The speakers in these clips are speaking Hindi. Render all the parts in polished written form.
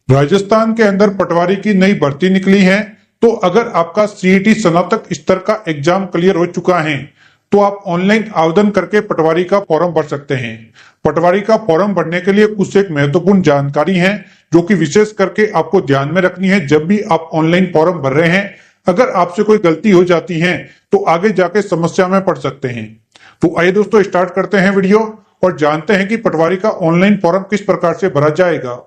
राजस्थान के अंदर पटवारी की नई भर्ती निकली है। तो अगर आपका सीईटी स्नातक स्तर का एग्जाम क्लियर हो चुका है तो आप ऑनलाइन आवेदन करके पटवारी का फॉर्म भर सकते हैं। पटवारी का फॉर्म भरने के लिए कुछ एक महत्वपूर्ण जानकारी है जो कि विशेष करके आपको ध्यान में रखनी है जब भी आप ऑनलाइन फॉर्म भर रहे हैं। अगर आपसे कोई गलती हो जाती है तो आगे जाके समस्या में पड़ सकते हैं। तो आइए दोस्तों स्टार्ट करते हैं वीडियो और जानते हैं कि पटवारी का ऑनलाइन फॉर्म किस प्रकार से भरा जाएगा।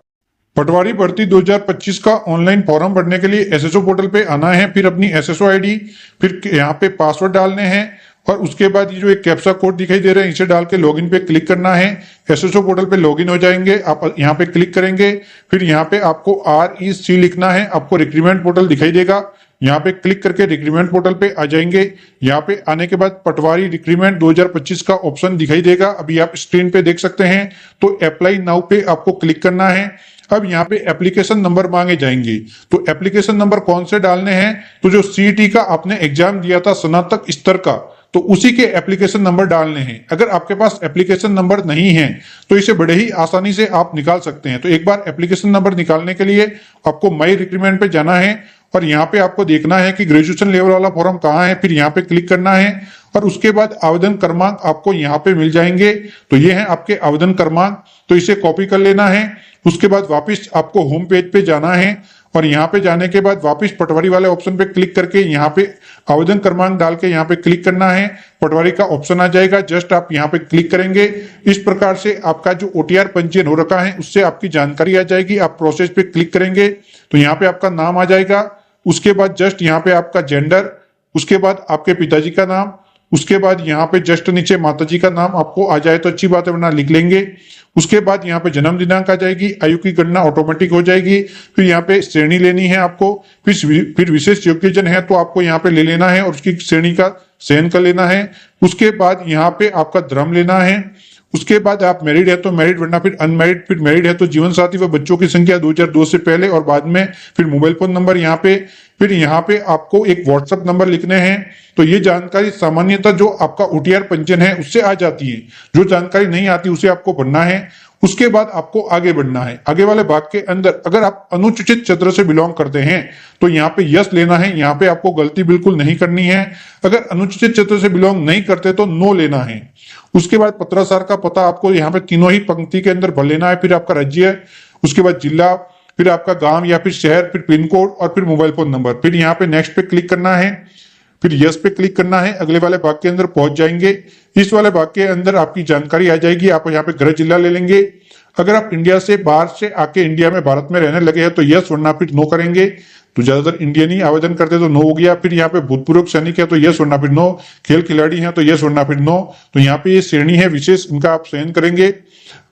पटवारी भर्ती 2025 का ऑनलाइन फॉर्म भरने के लिए एसएसओ पोर्टल पे आना है, फिर अपनी एसएसओ आईडी, फिर यहाँ पे पासवर्ड डालने हैं और उसके बाद ये जो एक कैप्चा कोड दिखाई दे रहा है इसे डाल के लॉगिन पे क्लिक करना है। एसएसओ पोर्टल पे लॉगिन हो जाएंगे, आप यहाँ पे क्लिक करेंगे, फिर यहाँ पे आपको REC लिखना है, आपको रिक्रूटमेंट पोर्टल दिखाई देगा, यहाँ पे क्लिक करके रिक्रूटमेंट पोर्टल पे आ जाएंगे। यहाँ पे आने के बाद पटवारी रिक्रूटमेंट 2025 का ऑप्शन दिखाई देगा, अभी आप स्क्रीन पे देख सकते हैं। तो अप्लाई नाउ पे आपको क्लिक करना है। अब यहाँ पे एप्लीकेशन नंबर मांगे जाएंगे, तो एप्लीकेशन नंबर कौन से डालने हैं, तो जो सीईटी का आपने एग्जाम दिया था स्नातक स्तर का तो उसी के एप्लीकेशन नंबर डालने हैं। अगर आपके पास एप्लीकेशन नंबर नहीं है तो इसे बड़े ही आसानी से आप निकाल सकते हैं। तो एक बार एप्लीकेशन नंबर निकालने के लिए आपको माई रिक्रूटमेंट पे जाना है और यहाँ पे आपको देखना है कि ग्रेजुएशन लेवल वाला फॉर्म कहाँ है, फिर यहाँ पे क्लिक करना है और उसके बाद आवेदन क्रमांक आपको यहाँ पे मिल जाएंगे। तो ये है आपके आवेदन क्रमांक, तो इसे कॉपी कर लेना है। उसके बाद वापस आपको होम पेज पे जाना है और यहाँ पे जाने के बाद वापस पटवारी वाले ऑप्शन पे क्लिक करके यहाँ पे आवेदन क्रमांक डाल के यहाँ पे क्लिक करना है। पटवारी का ऑप्शन आ जाएगा, जस्ट आप यहाँ पे क्लिक करेंगे। इस प्रकार से आपका जो OTR पंजीयन हो रखा है उससे आपकी जानकारी आ जाएगी। आप प्रोसेस पे क्लिक करेंगे तो यहाँ पे आपका नाम आ जाएगा, उसके बाद जस्ट यहाँ पे आपका जेंडर, उसके बाद आपके पिताजी का नाम, उसके बाद यहाँ पे जस्ट नीचे माताजी का नाम आपको आ जाए तो अच्छी बात है, वरना लिख लेंगे। उसके बाद यहाँ पे जन्म दिनांक आ जाएगी, आयु की गणना ऑटोमेटिक हो जाएगी। फिर यहाँ पे श्रेणी लेनी है आपको, फिर विशेष योग्यजन है तो आपको यहाँ पे ले लेना है और उसकी श्रेणी का चयन कर लेना है। उसके बाद यहाँ पे आपका धर्म लेना है। उसके बाद आप मैरिड है तो मैरिड, वरना फिर अनमैरिड, फिर मैरिड है तो जीवन साथी व बच्चों की संख्या 2002 से पहले और बाद में, फिर मोबाइल फोन नंबर यहाँ पे, फिर यहाँ पे आपको एक व्हाट्सएप नंबर लिखने हैं। तो ये जानकारी सामान्यतः जो आपका OTR पंजीयन है उससे आ जाती है, जो जानकारी नहीं आती उसे आपको भरना है। उसके बाद आपको आगे बढ़ना है। आगे वाले भाग के अंदर अगर आप अनुसूचित क्षेत्र से बिलोंग करते हैं तो यहाँ पे यस लेना है, यहाँ पे आपको गलती बिल्कुल नहीं करनी है। अगर अनुसूचित क्षेत्र से बिलोंग नहीं करते तो नो लेना है। उसके बाद पत्राचार का पता आपको यहाँ पे तीनों ही पंक्ति के अंदर भर लेना है, फिर आपका राज्य, उसके बाद जिला, फिर आपका गांव या फिर शहर, फिर पिन कोड और फिर मोबाइल फोन नंबर। फिर यहाँ पे नेक्स्ट पे क्लिक करना है, फिर यस पे क्लिक करना है। अगले वाले भाग के अंदर पहुंच जाएंगे। इस वाले भाग के अंदर आपकी जानकारी आ जाएगी, आप यहाँ पे गृह जिला ले लेंगे। अगर आप इंडिया से बाहर से आके इंडिया में भारत में रहने लगे हैं तो यस, वरना फिर नो करेंगे। तो ज्यादातर इंडियन ही आवेदन करते तो नो हो गया। फिर यहाँ पे भूतपूर्व सैनिक है तो यस, वरना फिर नो। खेल खिलाड़ी है तो यस, वरना फिर नो। तो यहाँ पे ये श्रेणी है विशेष, इनका आप चयन करेंगे।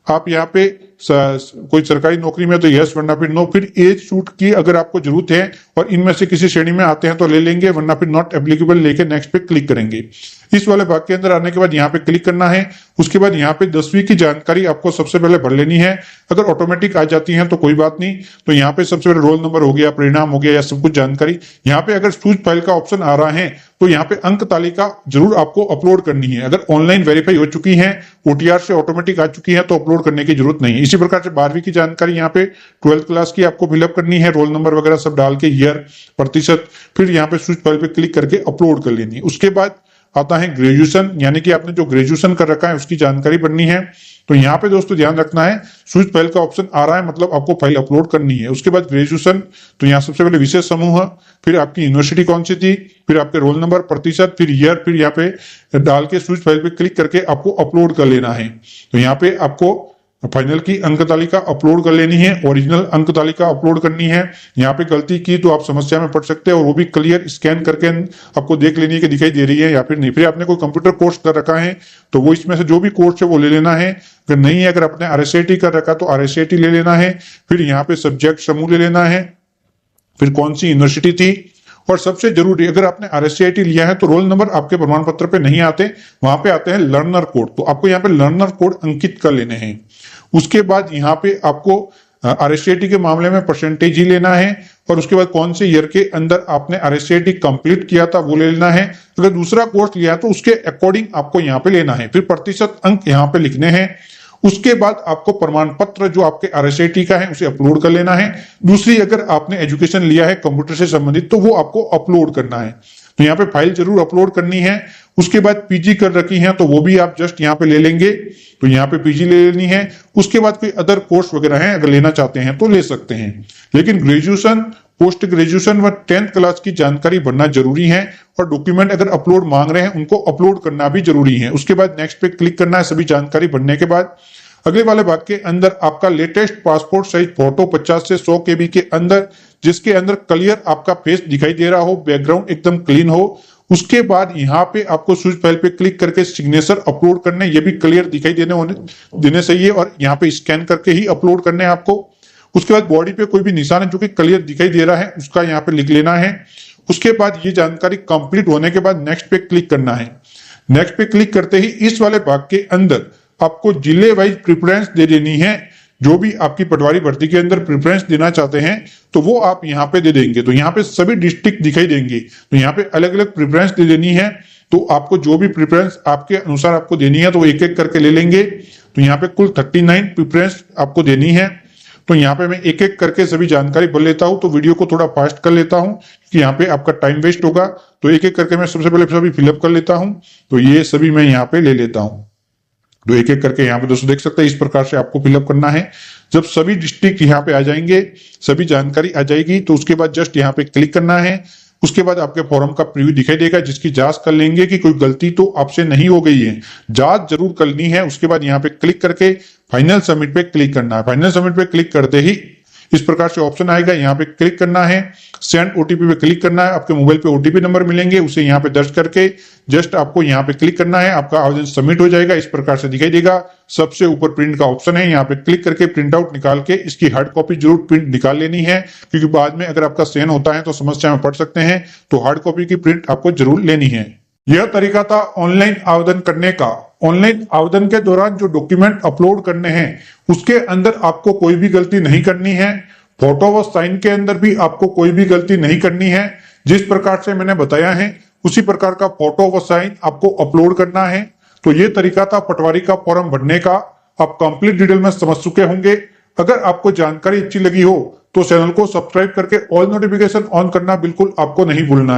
आप यहाँ पे कोई सरकारी नौकरी में तो यस, वरना फिर नो। फिर एज छूट की अगर आपको जरूरत है और इनमें से किसी श्रेणी में आते हैं तो ले लेंगे, वरना फिर नॉट एप्लीकेबल लेके नेक्स्ट पे क्लिक करेंगे। इस वाले भाग के अंदर आने के बाद यहाँ पे क्लिक करना है। उसके बाद यहाँ पे 10वीं की जानकारी आपको सबसे पहले भर लेनी है। अगर ऑटोमेटिक आ जाती है तो कोई बात नहीं। तो यहाँ पे सबसे पहले रोल नंबर हो गया, परिणाम हो गया, या सब कुछ जानकारी। यहाँ पे अगर चूज फाइल का ऑप्शन आ रहा है तो यहाँ पे अंक तालिका जरूर आपको अपलोड करनी है। अगर ऑनलाइन वेरीफाई हो चुकी है, OTR से ऑटोमेटिक आ चुकी है तो अपलोड करने की जरूरत नहीं है। इसी प्रकार से 12वीं की जानकारी यहाँ पे 12th क्लास की आपको फिलअप करनी है, रोल नंबर वगैरह सब डाल के, ईयर, प्रतिशत, फिर यहाँ पे स्विच फाइल पे क्लिक करके अपलोड कर लेनी है। उसके बाद आता है ग्रेजुएशन, यानी कि आपने जो ग्रेजुएशन कर रखा है उसकी जानकारी भरनी है। तो यहाँ पे दोस्तों ध्यान रखना है, स्विच फाइल का ऑप्शन आ रहा है मतलब आपको फाइल अपलोड करनी है। उसके बाद ग्रेजुएशन, तो यहाँ सबसे पहले विशेष समूह, फिर आपकी यूनिवर्सिटी कौन सी थी, फिर आपके रोल नंबर, प्रतिशत, फिर ईयर, फिर यहाँ पे डाल के स्विच फाइल पे क्लिक करके आपको अपलोड कर लेना है। तो यहाँ पे आपको फाइनल की अंक तालिका अपलोड कर लेनी है, ओरिजिनल अंक तालिका अपलोड करनी है। यहाँ पे गलती की तो आप समस्या में पड़ सकते हैं और वो भी क्लियर स्कैन करके आपको देख लेनी है कि दिखाई दे रही है या फिर नहीं। फिर आपने कोई कंप्यूटर कोर्स कर रखा है तो वो इसमें से जो भी कोर्स है वो ले लेना है। अगर नहीं है, अगर आपने RSAT कर रखा तो RSAT ले लेना है। फिर यहाँ पे सब्जेक्ट समूह ले लेना है, फिर कौन सी यूनिवर्सिटी थी, और सबसे जरूरी अगर आपने RSAT लिया है तो रोल नंबर आपके प्रमाण पत्र पे नहीं आते, वहां पे आते हैं लर्नर कोड। तो आपको यहाँ पे लर्नर कोड अंकित कर लेने हैं। उसके बाद यहाँ पे आपको RSAT के मामले में परसेंटेज ही लेना है और उसके बाद कौन से ईयर के अंदर आपने RSAT कंप्लीट किया था वो ले लेना है। अगर दूसरा कोर्स लिया है तो उसके अकॉर्डिंग आपको यहाँ पे लेना है। फिर प्रतिशत अंक यहाँ पे लिखने हैं। उसके बाद आपको प्रमाण पत्र जो आपके RSIT का है उसे अपलोड कर लेना है। दूसरी, अगर आपने एजुकेशन लिया है कंप्यूटर से संबंधित तो वो आपको अपलोड करना है। तो यहाँ पे फाइल जरूर अपलोड करनी है। उसके बाद PG कर रखी है तो वो भी आप जस्ट यहाँ पे ले लेंगे। तो यहाँ पे PG ले लेनी है। उसके बाद कोई अदर कोर्स वगैरह है अगर लेना चाहते हैं तो ले सकते हैं, लेकिन ग्रेजुएशन, पोस्ट ग्रेजुएशन व 10th क्लास की जानकारी भरना जरूरी है। और डॉक्यूमेंट अगर अपलोड मांग रहे हैं उनको अपलोड करना भी जरूरी है। उसके बाद नेक्स्ट पे क्लिक करना है। सभी जानकारी भरने के बाद अगले वाले भाग के अंदर आपका लेटेस्ट पासपोर्ट साइज फोटो 50 से 100 KB के अंदर, जिसके अंदर क्लियर आपका फेस दिखाई दे रहा हो, बैकग्राउंड एकदम क्लीन हो। उसके बाद यहाँ पे आपको स्विच फाइल पे क्लिक करके सिग्नेचर अपलोड करने, ये भी क्लियर दिखाई देने चाहिए और यहाँ पे स्कैन करके ही अपलोड करने हैं आपको। उसके बाद बॉडी पे कोई भी निशान है जो कि क्लियर दिखाई दे रहा है उसका यहाँ पे लिख लेना है। उसके बाद ये जानकारी कंप्लीट होने के बाद नेक्स्ट पे क्लिक करना है। नेक्स्ट पे क्लिक करते ही इस वाले भाग के अंदर आपको जिले वाइज प्रेफरेंस दे देनी है। जो भी आपकी पटवारी भर्ती के अंदर प्रेफरेंस देना चाहते हैं तो वो आप यहाँ पे दे देंगे। तो यहाँ पे सभी डिस्ट्रिक्ट दिखाई देंगे, तो यहाँ पे अलग अलग प्रेफरेंस दे देनी है। तो आपको जो भी प्रेफरेंस आपके अनुसार आपको देनी है तो एक एक करके ले लेंगे। तो यहाँ पे कुल 39 प्रेफरेंस आपको देनी है। तो यहाँ पे मैं एक एक करके सभी जानकारी भर लेता हूँ। तो वीडियो को थोड़ा फास्ट कर लेता हूँ कि यहाँ पे आपका टाइम वेस्ट होगा। तो एक एक करके मैं सबसे पहले सभी फिलअप कर लेता हूँ। तो ये सभी मैं यहाँ पे ले लेता हूँ। तो एक एक करके यहाँ पे दोस्तों देख सकते हैं, इस प्रकार से आपको फिलअप करना है। जब सभी डिस्ट्रिक्ट यहाँ पे आ जाएंगे, सभी जानकारी आ जाएगी, तो उसके बाद जस्ट यहाँ पे क्लिक करना है। उसके बाद आपके फॉर्म का प्रीव्यू दिखाई देगा, जिसकी जांच कर लेंगे कि कोई गलती तो आपसे नहीं हो गई है। जांच जरूर करनी है। उसके बाद यहाँ पे क्लिक करके फाइनल सबमिट पे क्लिक करना है। फाइनल सबमिट पे क्लिक करते ही इस प्रकार से ऑप्शन आएगा, यहाँ पे क्लिक करना है। सेंड OTP पे क्लिक करना है। आपके मोबाइल पे OTP नंबर मिलेंगे, उसे यहाँ पे दर्ज करके जस्ट आपको यहाँ पे क्लिक करना है। आपका आवेदन सबमिट हो जाएगा। इस प्रकार से दिखाई देगा। सबसे ऊपर प्रिंट का ऑप्शन है, यहाँ पे क्लिक करके प्रिंट आउट निकाल के इसकी हार्ड कॉपी जरूर प्रिंट निकाल लेनी है, क्योंकि बाद में अगर आपका सेन होता है तो समस्या में पड़ सकते हैं। तो हार्ड कॉपी की प्रिंट आपको जरूर लेनी है। यह तरीका था ऑनलाइन आवेदन करने का। ऑनलाइन आवेदन के दौरान जो डॉक्यूमेंट अपलोड करने हैं उसके अंदर आपको कोई भी गलती नहीं करनी है। फोटो व साइन के अंदर भी आपको कोई भी गलती नहीं करनी है। जिस प्रकार से मैंने बताया है उसी प्रकार का फोटो व साइन आपको अपलोड करना है। तो ये तरीका था पटवारी का फॉर्म भरने का। आप कंप्लीट डिटेल में समझ चुके होंगे। अगर आपको जानकारी अच्छी लगी हो तो चैनल को सब्सक्राइब करके ऑल नोटिफिकेशन ऑन करना बिल्कुल आपको नहीं भूलना है।